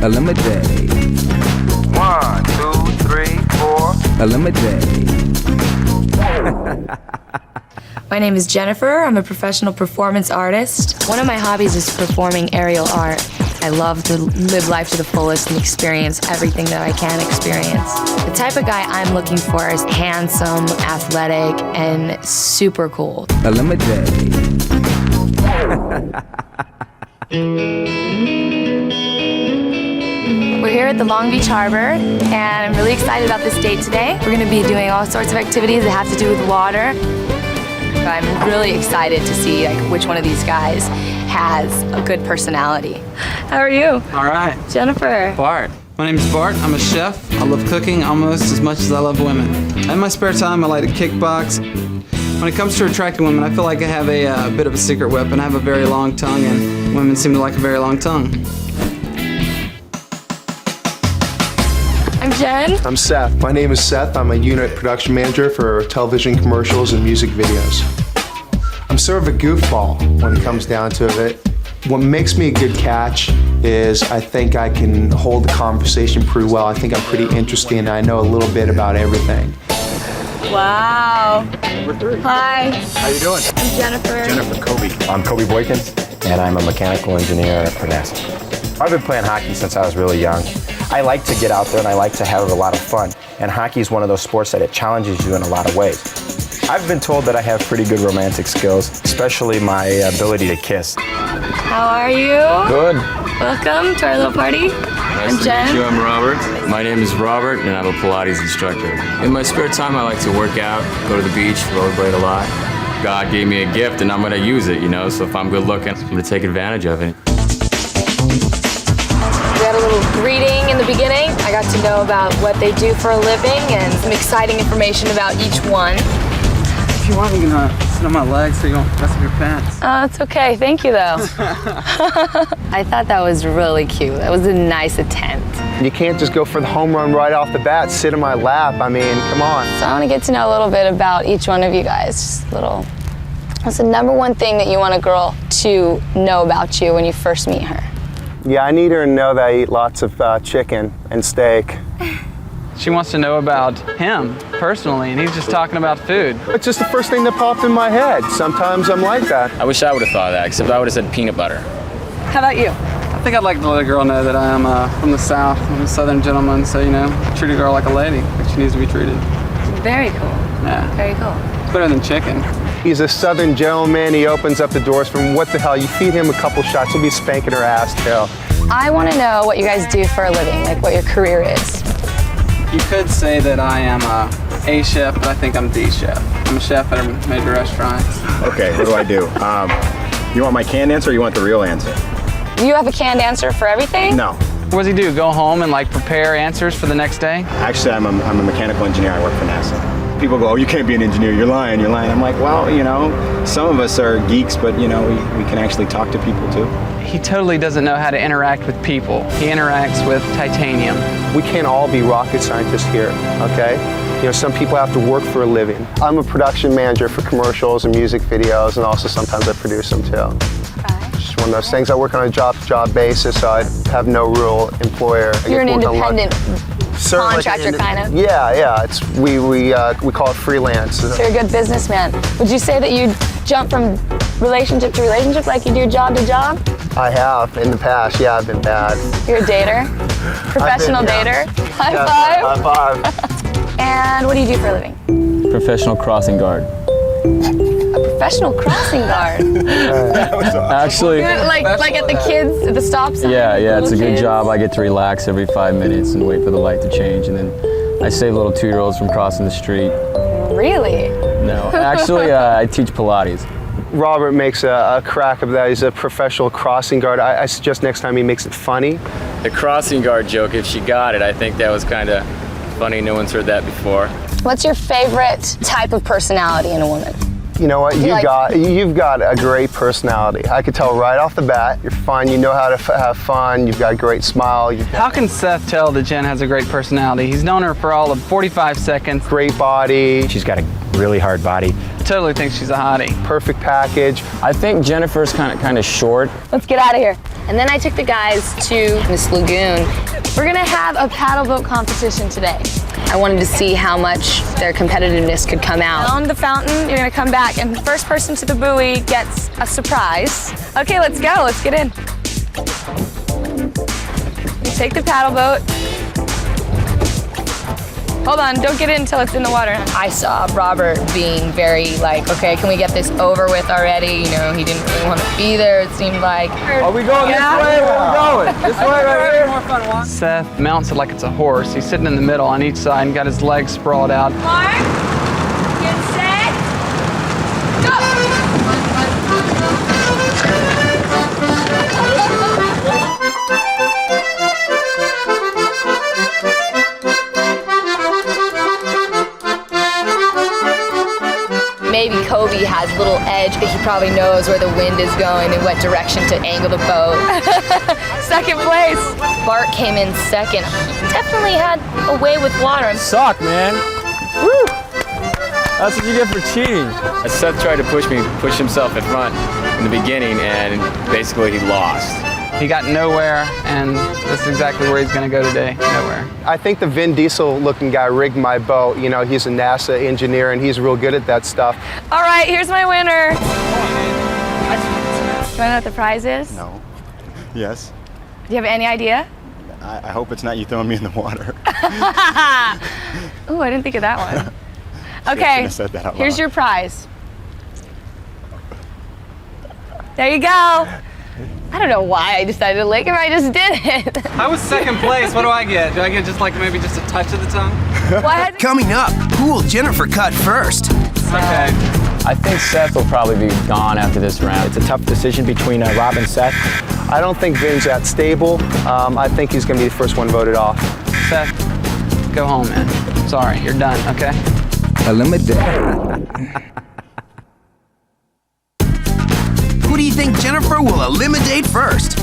ElimiDATE. 1, 2, 3, 4. ElimiDATE. My name is Jennifer. I'm a professional performance artist. One of my hobbies is performing aerial art. I love to live life to the fullest and experience everything that I can experience. The type of guy I'm looking for is handsome, athletic, and super cool. ElimiDATE. We're here at the Long Beach Harbor, and I'm really excited about this date today. We're gonna be doing all sorts of activities that have to do with water. I'm really excited to see which one of these guys has a good personality. How are you? All right. Jennifer. Bart. My name is Bart. I'm a chef. I love cooking almost as much as I love women. In my spare time, I like to kickbox. When it comes to attracting women, I feel like I have a bit of a secret weapon. I have a very long tongue, and women seem to like a very long tongue. I'm Jen. I'm Seth. My name is Seth. I'm a unit production manager for television commercials and music videos. I'm sort of a goofball when it comes down to it. What makes me a good catch is I think I can hold the conversation pretty well. I think I'm pretty interesting and I know a little bit about everything. Wow. Number 3. Hi. How you doing? I'm Jennifer. Jennifer Kobie. I'm Kobie Boykins, and I'm a mechanical engineer for NASA. I've been playing hockey since I was really young. I like to get out there and I like to have a lot of fun. And hockey is one of those sports that it challenges you in a lot of ways. I've been told that I have pretty good romantic skills, especially my ability to kiss. How are you? Good. Welcome to our little party. Nice to meet you. I'm Robert. My name is Robert, and I'm a Pilates instructor. In my spare time, I like to work out, go to the beach, rollerblade a lot. God gave me a gift, and I'm going to use it, so if I'm good looking, I'm going to take advantage of it. We had a little greeting in the beginning. I got to know about what they do for a living and some exciting information about each one. If you want, you can sit on my legs so you don't mess up your pants. Oh, it's okay. Thank you, though. I thought that was really cute. That was a nice attempt. You can't just go for the home run right off the bat, sit in my lap. I mean, come on. So I want to get to know a little bit about each one of you guys. Just a little. What's the number one thing that you want a girl to know about you when you first meet her? Yeah, I need her to know that I eat lots of chicken and steak. She wants to know about him personally, and he's just talking about food. It's just the first thing that popped in my head. Sometimes I'm like that. I wish I would have thought of that, except I would have said peanut butter. How about you? I think I'd like to let a girl know that I am from the South. I'm a Southern gentleman, so, treat a girl like a lady, like she needs to be treated. Very cool. Yeah. Very cool. Better than chicken. He's a Southern gentleman. He opens up the doors for him. What the hell? You feed him a couple shots, he'll be spanking her ass too. I want to know what you guys do for a living, like what your career is. You could say that I am a chef, but I think I'm the chef. I'm a chef at a major restaurant. Okay, what do I do? You want my canned answer or you want the real answer? You have a canned answer for everything? No. What does he do? Go home and prepare answers for the next day? Actually, I'm a mechanical engineer. I work for NASA. People go, oh, you can't be an engineer. You're lying. You're lying. I'm like, well, some of us are geeks, but, we can actually talk to people too. He totally doesn't know how to interact with people. He interacts with titanium. We can't all be rocket scientists here, okay? Some people have to work for a living. I'm a production manager for commercials and music videos, and also sometimes I produce them too. Okay. Just one of those things. I work on a job-to-job basis, so I have no real employer. You're an independent contractor, kind of? Yeah. We call it freelance. So you're a good businessman. Would you say that you jump from relationship to relationship like you do job to job? I have in the past. Yeah, I've been bad. You're a dater? Professional dater? High five? High five. And what do you do for a living? Professional crossing guard. A professional crossing guard? Actually, like at the kids, at the stop sign? yeah, it's a good kids? job. I get to relax every 5 minutes and wait for the light to change, and then I save little 2-year-olds from crossing the street. Really? No, actually, I teach Pilates. Robert makes a crack of that. He's a professional crossing guard. I suggest next time he makes it funny. The crossing guard joke, if she got it, I think that was kind of funny. No one's heard that before. What's your favorite type of personality in a woman? You know what? You've got a great personality. I could tell right off the bat. You're fun. You know how to have fun. You've got a great smile. How can Seth tell that Jen has a great personality? He's known her for all of 45 seconds. Great body. She's got a really hard body. Totally think she's a hottie. Perfect package. I think Jennifer's kind of short. Let's get out of here. And then I took the guys to this lagoon. We're gonna have a paddle boat competition today. I wanted to see how much their competitiveness could come out. On the fountain, you're gonna come back, and the first person to the buoy gets a surprise. Okay, let's go, let's get in. Take the paddle boat. Hold on, don't get in until it's in the water. I saw Robert being very like, okay, can we get this over with already? You know, he didn't really want to be there, it seemed like. Are we going this way? Where are we going? This way right here? More fun walk. Seth mounts it like it's a horse. He's sitting in the middle on each side and got his legs sprawled out. Mark, get set, go! Maybe Kobie has a little edge, but he probably knows where the wind is going and what direction to angle the boat. Second place. Bart came in second. He definitely had a way with water. Suck, man. Woo! That's what you get for cheating. Seth tried to push himself in front in the beginning, and basically he lost. He got nowhere, and that's exactly where he's gonna go today, nowhere. I think the Vin Diesel looking guy rigged my boat. You know, he's a NASA engineer and he's real good at that stuff. All right, here's my winner. Do you know what the prize is? No. Yes. Do you have any idea? I hope it's not you throwing me in the water. Ooh, I didn't think of that one. Should've Okay, said that out here's loud. your prize. There you go. I don't know why I decided to lick him, I just did it. I was second place, what do I get? Do I get just like maybe just a touch of the tongue? What? Coming up, who will Jennifer cut first? Okay. I think Seth will probably be gone after this round. It's a tough decision between Rob and Seth. I don't think Vin's that stable. I think he's going to be the first one voted off. Seth, go home, man. Sorry, you're done, okay? ElimiDATE. Who do you think Jennifer will eliminate first?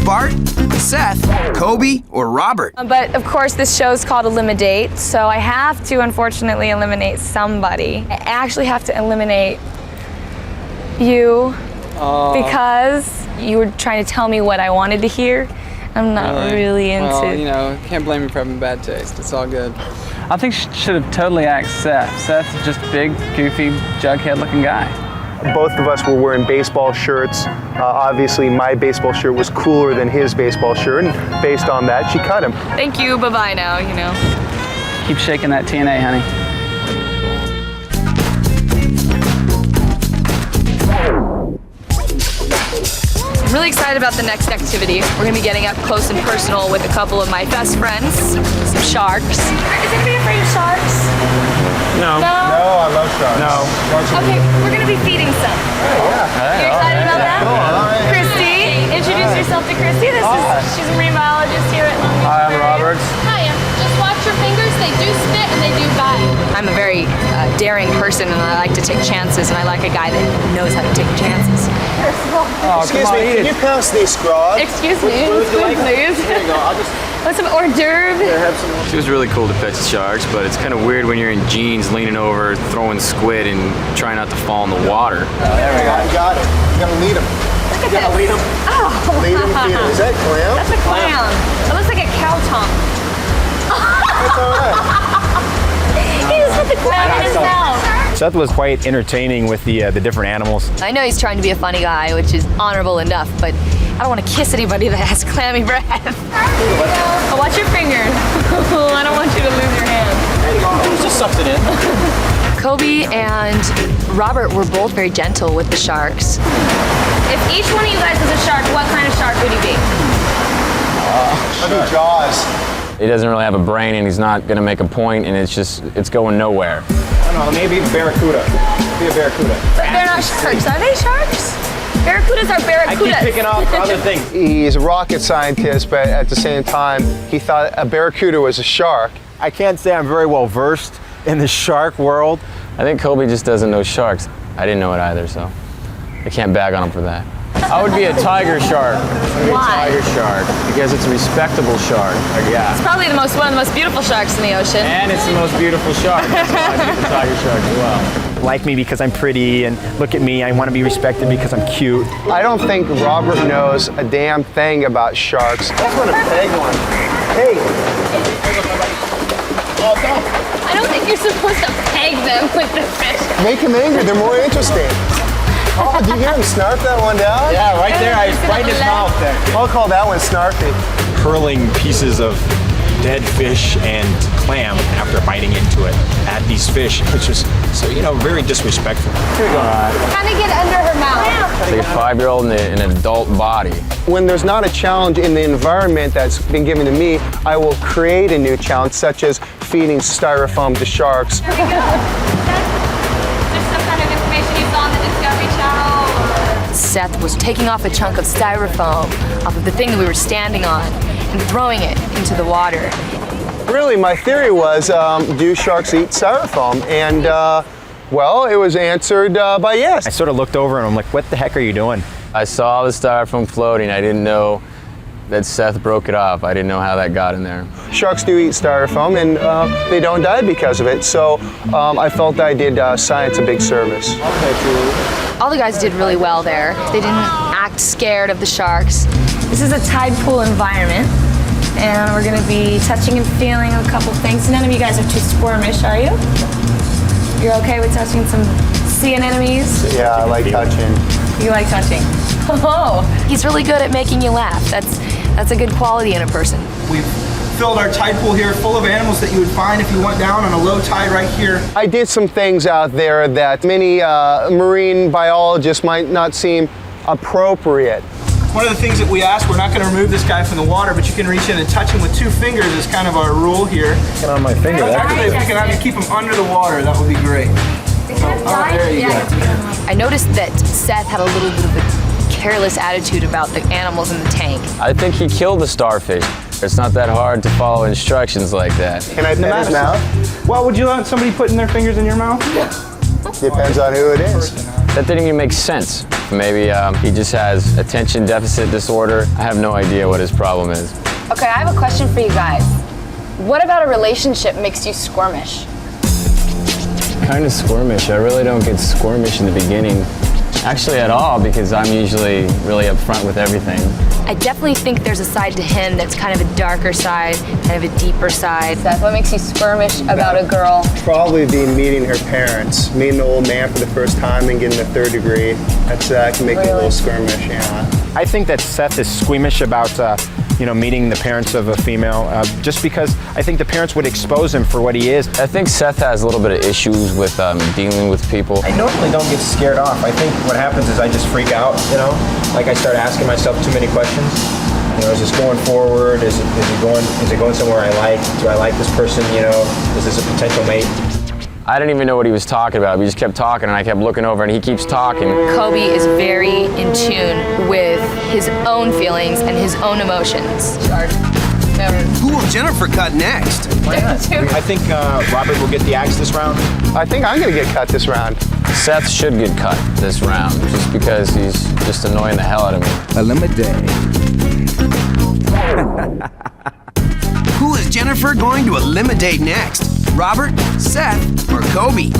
Bart, Seth, Kobie, or Robert? But of course this show's called ElimiDATE, so I have to unfortunately eliminate somebody. I actually have to eliminate you because you were trying to tell me what I wanted to hear. I'm not really into Well, you know, can't blame me for having bad taste. It's all good. I think she should have totally asked Seth. Seth's just a big, goofy, jughead-looking guy. Both of us were wearing baseball shirts. Obviously, my baseball shirt was cooler than his baseball shirt, and based on that, she cut him. Thank you, bye-bye now, you know. Keep shaking that TNA, honey. I'm really excited about the next activity. We're gonna be getting up close and personal with a couple of my best friends, some sharks. Is anybody afraid of sharks? No. No? Oh, I love sharks. No. Okay, we're gonna be feeding some. You excited about that? Christy, introduce yourself to Christy. She's a marine biologist here at Long Beach. Hi, I'm Robert. Hi, just watch your fingers. They do spit and they do bite. I'm a very daring person and I like to take chances, and I like a guy that knows how to take chances. Oh, Excuse me, can you pass these straws? Excuse me, please. Here you go, I'll just... Want some hors d'oeuvre? She was really cool to catch the sharks, but it's kind of weird when you're in jeans, leaning over, throwing squid, and trying not to fall in the water. There we go. You got it. You gotta lead him. Look at You gotta this. lead him. Oh. Lead him, feed him. Is that clam? That's a clown. It looks like a cow tongue. That's all right. He just put the clown in his mouth. Seth was quite entertaining with the different animals. I know he's trying to be a funny guy, which is honorable enough, but I don't want to kiss anybody that has clammy breath. Oh, watch your fingers. I don't want you to lose your hand. He just sucks it in. Kobie and Robert were both very gentle with the sharks. If each one of you guys was a shark, what kind of shark would you be? I'll do Jaws. He doesn't really have a brain, and he's not going to make a point, and it's going nowhere. I don't know, maybe barracuda. Be a barracuda. But they're not sharks. Are they sharks? Barracudas are barracudas. I keep picking off other things. He's a rocket scientist, but at the same time, he thought a barracuda was a shark. I can't say I'm very well versed in the shark world. I think Kobie just doesn't know sharks. I didn't know it either, so I can't bag on him for that. I would be a tiger shark. Why? Tiger shark because it's a respectable shark. Yeah. It's probably one of the most beautiful sharks in the ocean. And it's the most beautiful shark. That's why I'd be the tiger shark as well. Like me because I'm pretty, and look at me, I want to be respected because I'm cute. I don't think Robert knows a damn thing about sharks. That's what a peg one. Hey. I don't think you're supposed to peg them with the fish. Make him angry. They're more interesting. Oh, do you hear him snarf that one down? Yeah, right there. Right in his mouth there. I'll call that one snarfy. Hurling pieces of dead fish and clam after biting into it at these fish, which is, so, very disrespectful. Kind of get under her mouth. It's like a 5-year-old in an adult body. When there's not a challenge in the environment that's been given to me, I will create a new challenge, such as feeding styrofoam to sharks. There's some kind of information you saw on the Discovery Channel? Seth was taking off a chunk of styrofoam off of the thing that we were standing on and throwing it into the water. Really, my theory was, do sharks eat styrofoam? And, well, it was answered by yes. I sort of looked over and I'm like, what the heck are you doing? I saw the styrofoam floating. I didn't know that Seth broke it off. I didn't know how that got in there. Sharks do eat styrofoam, and they don't die because of it. So I felt I did science a big service. All the guys did really well there. They didn't act scared of the sharks. This is a tide pool environment, and we're gonna be touching and feeling a couple things. None of you guys are too squirmish, are you? You're okay with touching some sea anemones? Yeah, I like touching. You like touching? Oh, he's really good at making you laugh. That's a good quality in a person. We've filled our tide pool here full of animals that you would find if you went down on a low tide right here. I did some things out there that many marine biologists might not seem appropriate. One of the things that we ask, we're not going to remove this guy from the water, but you can reach in and touch him with 2 fingers is kind of our rule here. Get on my finger. Actually, if we can have you keep him under the water, that would be great. Oh, there you go. I noticed that Seth had a little bit of a careless attitude about the animals in the tank. I think he killed the starfish. It's not that hard to follow instructions like that. Can I pet his mouth? Well, would you let somebody putting their fingers in your mouth? Depends on who it is. That didn't even make sense. Maybe he just has attention deficit disorder. I have no idea what his problem is. Okay, I have a question for you guys. What about a relationship makes you squirmish? Kind of squirmish. I really don't get squirmish in the beginning. Actually at all, because I'm usually really upfront with everything. I definitely think there's a side to him that's kind of a darker side, kind of a deeper side. Seth, what makes you squirmish about a girl? Probably be meeting her parents, meeting the old man for the first time and getting a 3rd degree. That can make me a little skirmish, yeah. I think that Seth is squeamish about meeting the parents of a female, just because I think the parents would expose him for what he is. I think Seth has a little bit of issues with dealing with people. I normally don't get scared off. I think what happens is I just freak out, like I start asking myself too many questions. Is this going forward? Is it going somewhere I like? Do I like this person? Is this a potential mate? I didn't even know what he was talking about. We just kept talking, and I kept looking over, and he keeps talking. Kobie is very in tune with his own feelings and his own emotions. Who will Jennifer cut next? I think Robert will get the axe this round. I think I'm going to get cut this round. Seth should get cut this round, just because he's just annoying the hell out of me. ElimiDATE. Who is Jennifer going to eliminate next? Robert, Seth, or Kobie?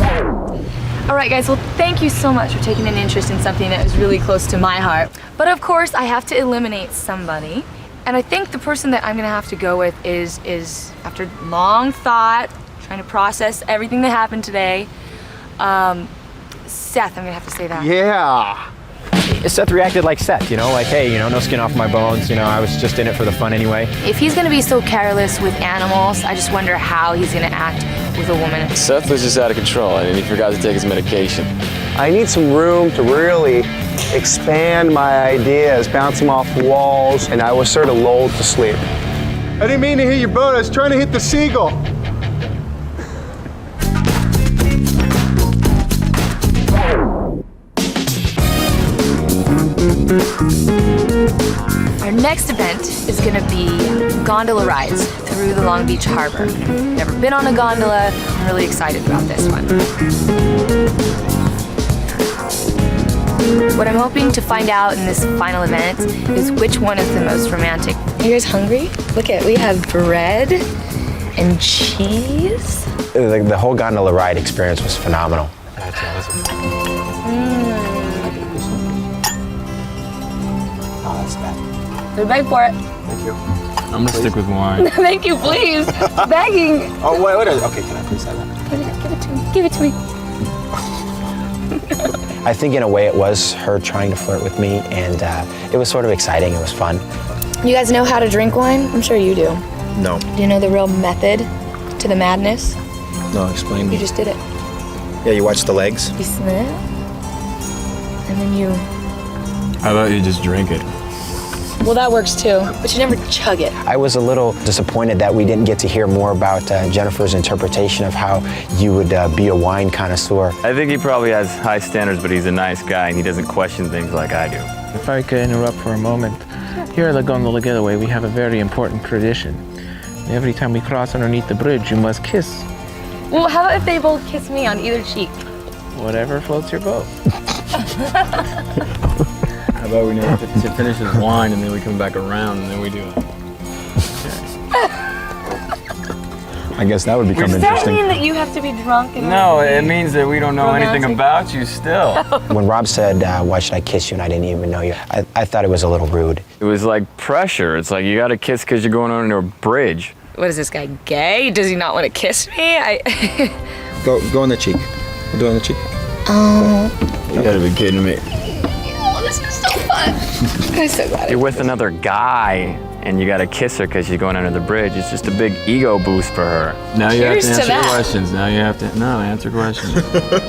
All right, guys, well, thank you so much for taking an interest in something that was really close to my heart. But of course, I have to eliminate somebody. And I think the person that I'm gonna have to go with is after long thought, trying to process everything that happened today, Seth, I'm gonna have to say that. Yeah. Seth reacted like Seth, like, hey, no skin off my bones, I was just in it for the fun anyway. If he's gonna be so careless with animals, I just wonder how he's gonna act with a woman. Seth was just out of control, and he forgot to take his medication. I need some room to really expand my ideas, bounce them off walls, and I was sort of lulled to sleep. I didn't mean to hit your boat, I was trying to hit the seagull. Our next event is gonna be gondola rides through the Long Beach Harbor. Never been on a gondola, I'm really excited about this one. What I'm hoping to find out in this final event is which one is the most romantic. You guys hungry? Look at, we have bread and cheese. The whole gondola ride experience was phenomenal. That's awesome. Oh, that's bad. Good bag for it. Thank you. I'm gonna stick with wine. Thank you, please. Begging. Oh, wait. Okay, can I please have that? Give it to me. Give it to me. I think in a way it was her trying to flirt with me, and it was sort of exciting. It was fun. You guys know how to drink wine? I'm sure you do. No. Do you know the real method to the madness? No, explain You me. just did it. Yeah, you watch the legs? You sniff, and then you... How about you just drink it? Well, that works too, but you never chug it. I was a little disappointed that we didn't get to hear more about Jennifer's interpretation of how you would be a wine connoisseur. I think he probably has high standards, but he's a nice guy and he doesn't question things like I do. If I could interrupt for a moment. Here at the Gondola Getaway, we have a very important tradition. Every time we cross underneath the bridge, you must kiss. Well, how about if they both kiss me on either cheek? Whatever floats your boat. How about we know to finish his wine and then we come back around and then we do it. I guess that would become Does that mean that you have to be drunk? No, it means that we don't know anything about you still. When Rob said, why should I kiss you, and I didn't even know you, I thought it was a little rude. It was like pressure. It's like you gotta kiss because you're going under a bridge. What is this guy, gay? Does he not want to kiss me? Go on the cheek. Do it on the cheek. Oh. You gotta be kidding me. Oh, this is so fun. I'm so glad. You're with another guy and you gotta kiss her because she's going under the bridge. It's just a big ego boost for her. Now you Cheers have to to answer that. questions. Now you have to answer questions.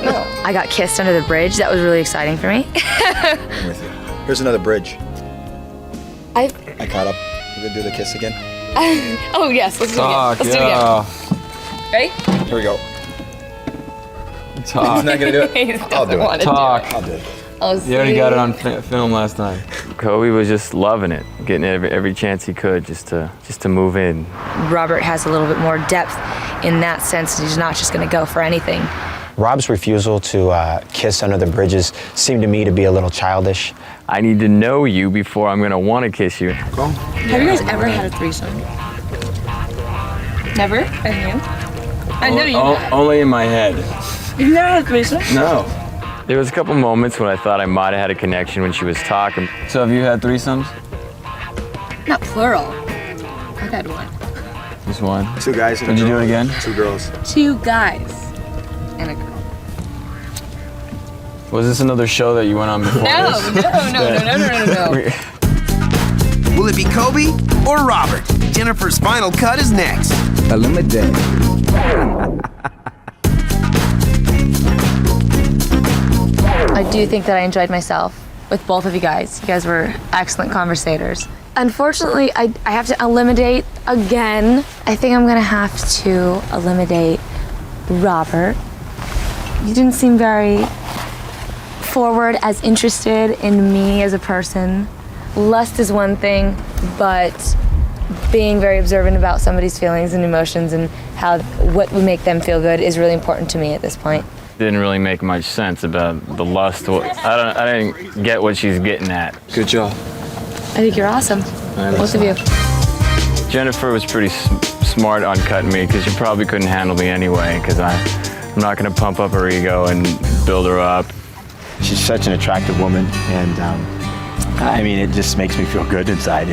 No. I got kissed under the bridge. That was really exciting for me. I'm with you. Here's another bridge. I caught up. You gonna do the kiss again? Oh yes, let's do it again. Let's do it again. Ready? Here we go. Talk. He's not gonna do it? He I'll do doesn't it. wanna do Talk. I'll do it. Oh, You already got it on film last time. Kobie was just loving it, getting every chance he could just to move in. Robert has a little bit more depth in that sense. He's not just going to go for anything. Rob's refusal to kiss under the bridges seemed to me to be a little childish. I need to know you before I'm gonna want to kiss you. Go. Have you guys ever had a threesome? Never? And you? I know you have. Only in my head. You've never had a threesome? No. There was a couple moments when I thought I might have had a connection when she was talking. So have you had threesomes? Not plural. I've had one. Just one. 2 guys and Would a you girl. do it again? 2 girls. 2 guys and a girl. Was this another show that you went on before No. Will it be Kobie or Robert? Jennifer's final cut is next. ElimiDATE. I do think that I enjoyed myself with both of you guys. You guys were excellent conversators. Unfortunately, I have to eliminate again. I think I'm gonna have to eliminate Robert. You didn't seem very forward, as interested in me as a person. Lust is one thing, but being very observant about somebody's feelings and emotions and what would make them feel good is really important to me at this point. Didn't really make much sense about the lust. I didn't get what she's getting at. Good job. I think you're awesome, both of you. Jennifer was pretty smart on cutting me because she probably couldn't handle me anyway because I'm not going to pump up her ego and build her up. She's such an attractive woman, and I mean, it just makes me feel good inside.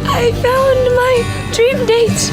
I found my dream date.